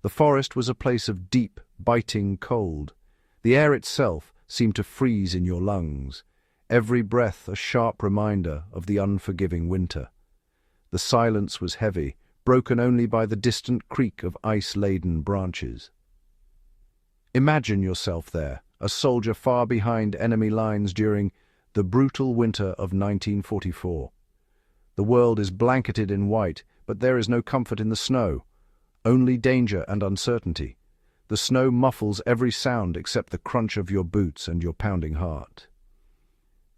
The forest was a place of deep, biting cold. The air itself seemed to freeze in your lungs, every breath a sharp reminder of the unforgiving winter. The silence was heavy, broken only by the distant creak of ice-laden branches. Imagine yourself there, a soldier far behind enemy lines during the brutal winter of 1944. The world is blanketed in white, but there is no comfort in the snow, only danger and uncertainty. The snow muffles every sound except the crunch of your boots and your pounding heart.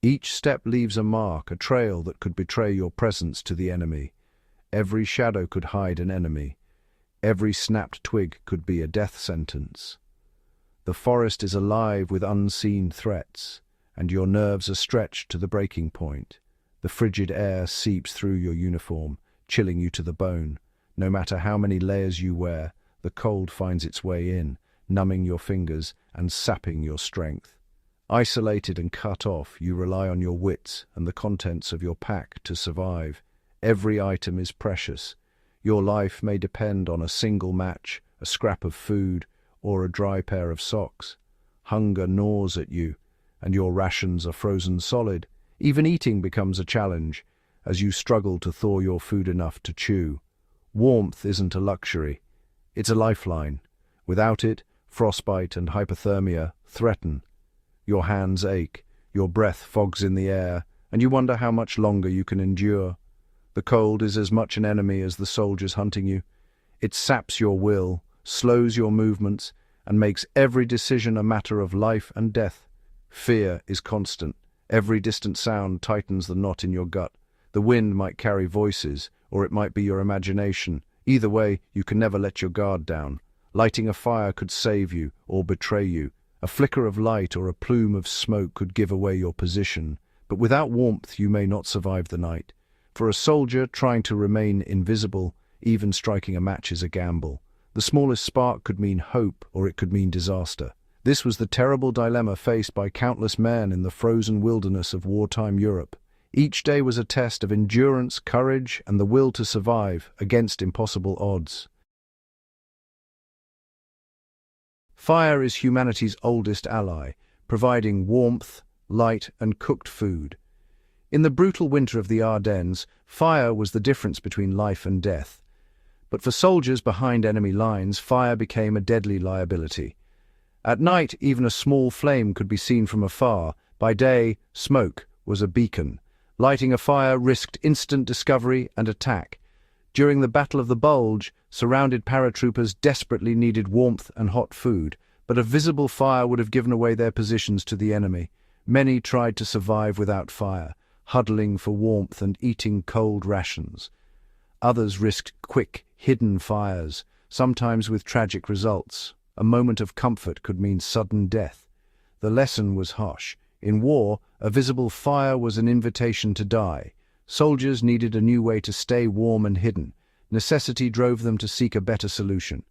Each step leaves a mark, a trail that could betray your presence to the enemy. Every shadow could hide an enemy. Every snapped twig could be a death sentence. The forest is alive with unseen threats, and your nerves are stretched to the breaking point. The frigid air seeps through your uniform, chilling you to the bone. No matter how many layers you wear, the cold finds its way in, numbing your fingers and sapping your strength. Isolated and cut off, you rely on your wits and the contents of your pack to survive. Every item is precious. Your life may depend on a single match, a scrap of food, or a dry pair of socks. Hunger gnaws at you, and your rations are frozen solid. Even eating becomes a challenge, as you struggle to thaw your food enough to chew. Warmth isn't a luxury. It's a lifeline. Without it, frostbite and hypothermia threaten. Your hands ache, your breath fogs in the air, and you wonder how much longer you can endure. The cold is as much an enemy as the soldiers hunting you. It saps your will, slows your movements, and makes every decision a matter of life and death. Fear is constant. Every distant sound tightens the knot in your gut. The wind might carry voices, or it might be your imagination. Either way, you can never let your guard down. Lighting a fire could save you or betray you. A flicker of light or a plume of smoke could give away your position. But without warmth, you may not survive the night. For a soldier trying to remain invisible, even striking a match is a gamble. The smallest spark could mean hope, or it could mean disaster. This was the terrible dilemma faced by countless men in the frozen wilderness of wartime Europe. Each day was a test of endurance, courage, and the will to survive against impossible odds. Fire is humanity's oldest ally, providing warmth, light, and cooked food. In the brutal winter of the Ardennes, fire was the difference between life and death. But for soldiers behind enemy lines, fire became a deadly liability. At night, even a small flame could be seen from afar. By day, smoke was a beacon. Lighting a fire risked instant discovery and attack. During the Battle of the Bulge, surrounded paratroopers desperately needed warmth and hot food, but a visible fire would have given away their positions to the enemy. Many tried to survive without fire, huddling for warmth and eating cold rations. Others risked quick, hidden fires, sometimes with tragic results. A moment of comfort could mean sudden death. The lesson was harsh. In war, a visible fire was an invitation to die. Soldiers needed a new way to stay warm and hidden. Necessity drove them to seek a better solution.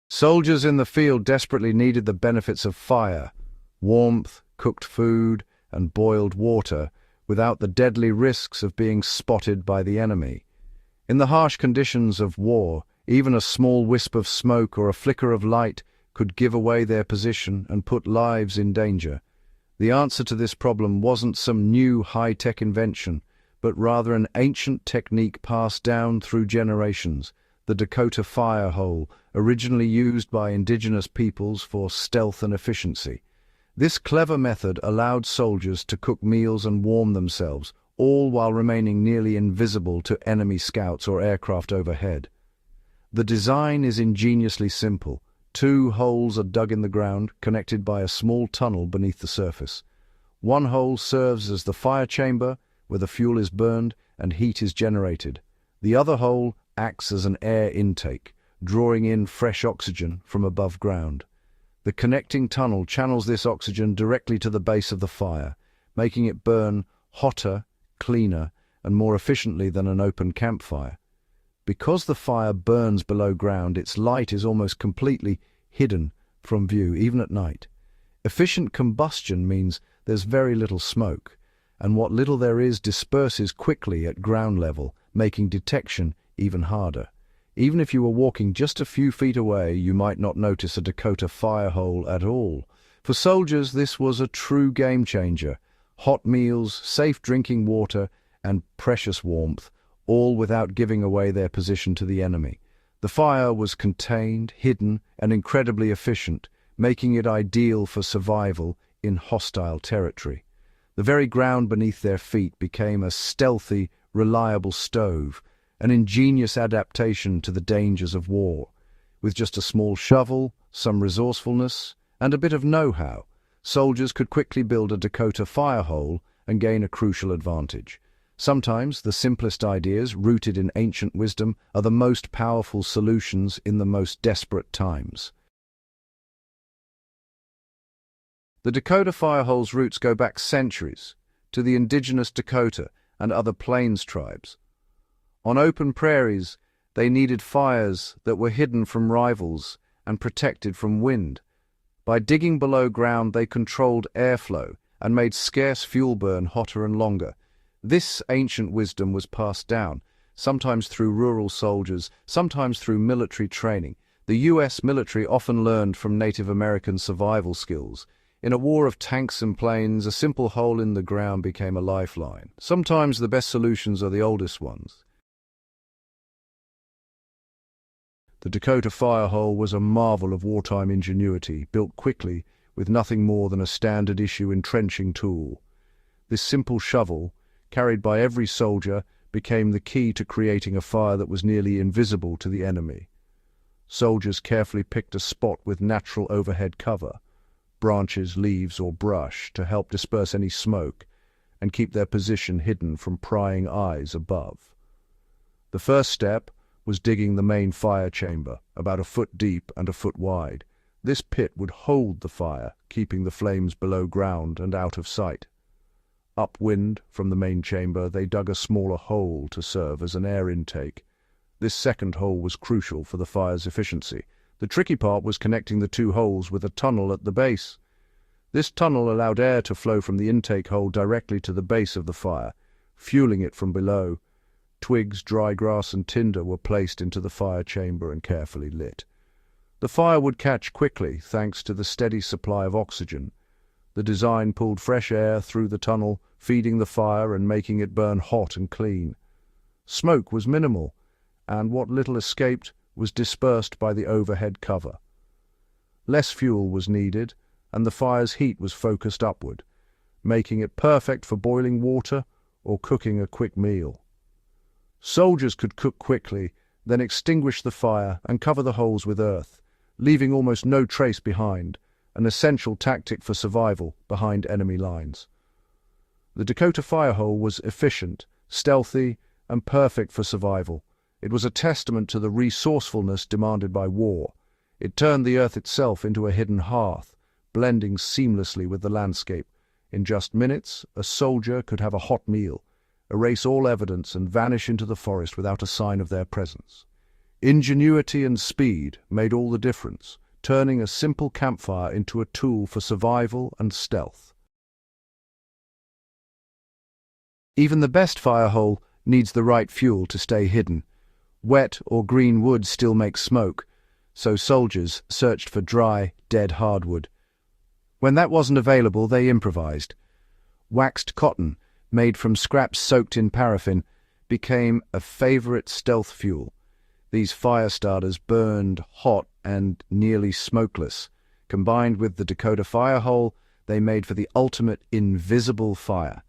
Soldiers in the field desperately needed the benefits of fire, warmth, cooked food, and boiled water, without the deadly risks of being spotted by the enemy. In the harsh conditions of war, even a small wisp of smoke or a flicker of light could give away their position and put lives in danger. The answer to this problem wasn't some new high-tech invention, but rather an ancient technique passed down through generations, the Dakota fire hole, originally used by indigenous peoples for stealth and efficiency. This clever method allowed soldiers to cook meals and warm themselves, all while remaining nearly invisible to enemy scouts or aircraft overhead. The design is ingeniously simple. 2 holes are dug in the ground, connected by a small tunnel beneath the surface. One hole serves as the fire chamber, where the fuel is burned and heat is generated. The other hole acts as an air intake, drawing in fresh oxygen from above ground. The connecting tunnel channels this oxygen directly to the base of the fire, making it burn hotter, cleaner, and more efficiently than an open campfire. Because the fire burns below ground, its light is almost completely hidden from view, even at night. Efficient combustion means there's very little smoke, and what little there is disperses quickly at ground level, making detection even harder. Even if you were walking just a few feet away, you might not notice a Dakota fire hole at all. For soldiers, this was a true game changer. Hot meals, safe drinking water, and precious warmth, all without giving away their position to the enemy. The fire was contained, hidden, and incredibly efficient, making it ideal for survival in hostile territory. The very ground beneath their feet became a stealthy, reliable stove, an ingenious adaptation to the dangers of war. With just a small shovel, some resourcefulness, and a bit of know-how, soldiers could quickly build a Dakota fire hole and gain a crucial advantage. Sometimes the simplest ideas, rooted in ancient wisdom, are the most powerful solutions in the most desperate times. The Dakota fire hole's roots go back centuries, to the indigenous Dakota and other plains tribes. On open prairies, they needed fires that were hidden from rivals and protected from wind. By digging below ground, they controlled airflow and made scarce fuel burn hotter and longer. This ancient wisdom was passed down, sometimes through rural soldiers, sometimes through military training. The U.S. military often learned from Native American survival skills. In a war of tanks and planes, a simple hole in the ground became a lifeline. Sometimes the best solutions are the oldest ones. The Dakota fire hole was a marvel of wartime ingenuity, built quickly with nothing more than a standard-issue entrenching tool. This simple shovel, carried by every soldier, became the key to creating a fire that was nearly invisible to the enemy. Soldiers carefully picked a spot with natural overhead cover, branches, leaves, or brush, to help disperse any smoke and keep their position hidden from prying eyes above. The first step was digging the main fire chamber, about a foot deep and a foot wide. This pit would hold the fire, keeping the flames below ground and out of sight. Upwind from the main chamber, they dug a smaller hole to serve as an air intake. This second hole was crucial for the fire's efficiency. The tricky part was connecting the two holes with a tunnel at the base. This tunnel allowed air to flow from the intake hole directly to the base of the fire, fueling it from below. Twigs, dry grass, and tinder were placed into the fire chamber and carefully lit. The fire would catch quickly thanks to the steady supply of oxygen. The design pulled fresh air through the tunnel, feeding the fire and making it burn hot and clean. Smoke was minimal, and what little escaped was dispersed by the overhead cover. Less fuel was needed, and the fire's heat was focused upward, making it perfect for boiling water or cooking a quick meal. Soldiers could cook quickly, then extinguish the fire and cover the holes with earth, leaving almost no trace behind, an essential tactic for survival behind enemy lines. The Dakota fire hole was efficient, stealthy, and perfect for survival. It was a testament to the resourcefulness demanded by war. It turned the earth itself into a hidden hearth, blending seamlessly with the landscape. In just minutes, a soldier could have a hot meal, erase all evidence, and vanish into the forest without a sign of their presence. Ingenuity and speed made all the difference, turning a simple campfire into a tool for survival and stealth. Even the best fire hole needs the right fuel to stay hidden. Wet or green wood still makes smoke, so soldiers searched for dry, dead hardwood. When that wasn't available, they improvised. Waxed cotton, made from scraps soaked in paraffin, became a favorite stealth fuel. These fire starters burned hot and nearly smokeless. Combined with the Dakota fire hole, they made for the ultimate invisible fire.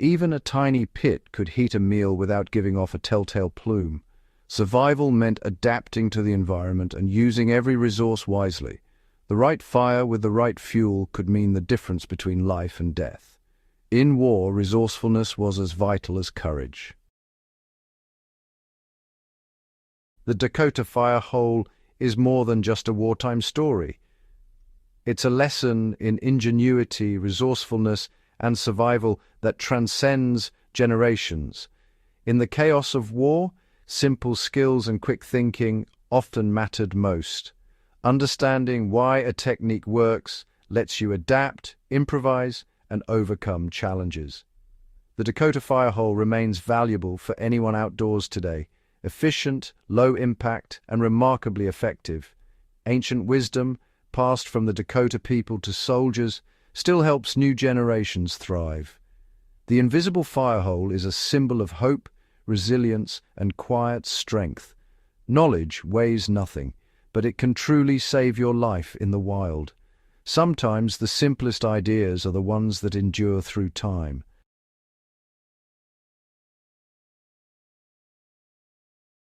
Even a tiny pit could heat a meal without giving off a telltale plume. Survival meant adapting to the environment and using every resource wisely. The right fire with the right fuel could mean the difference between life and death. In war, resourcefulness was as vital as courage. The Dakota fire hole is more than just a wartime story. It's a lesson in ingenuity, resourcefulness, and survival that transcends generations. In the chaos of war, simple skills and quick thinking often mattered most. Understanding why a technique works lets you adapt, improvise, and overcome challenges. The Dakota fire hole remains valuable for anyone outdoors today, efficient, low impact, and remarkably effective. Ancient wisdom, passed from the Dakota people to soldiers, still helps new generations thrive. The invisible firehole is a symbol of hope, resilience, and quiet strength. Knowledge weighs nothing, but it can truly save your life in the wild. Sometimes the simplest ideas are the ones that endure through time.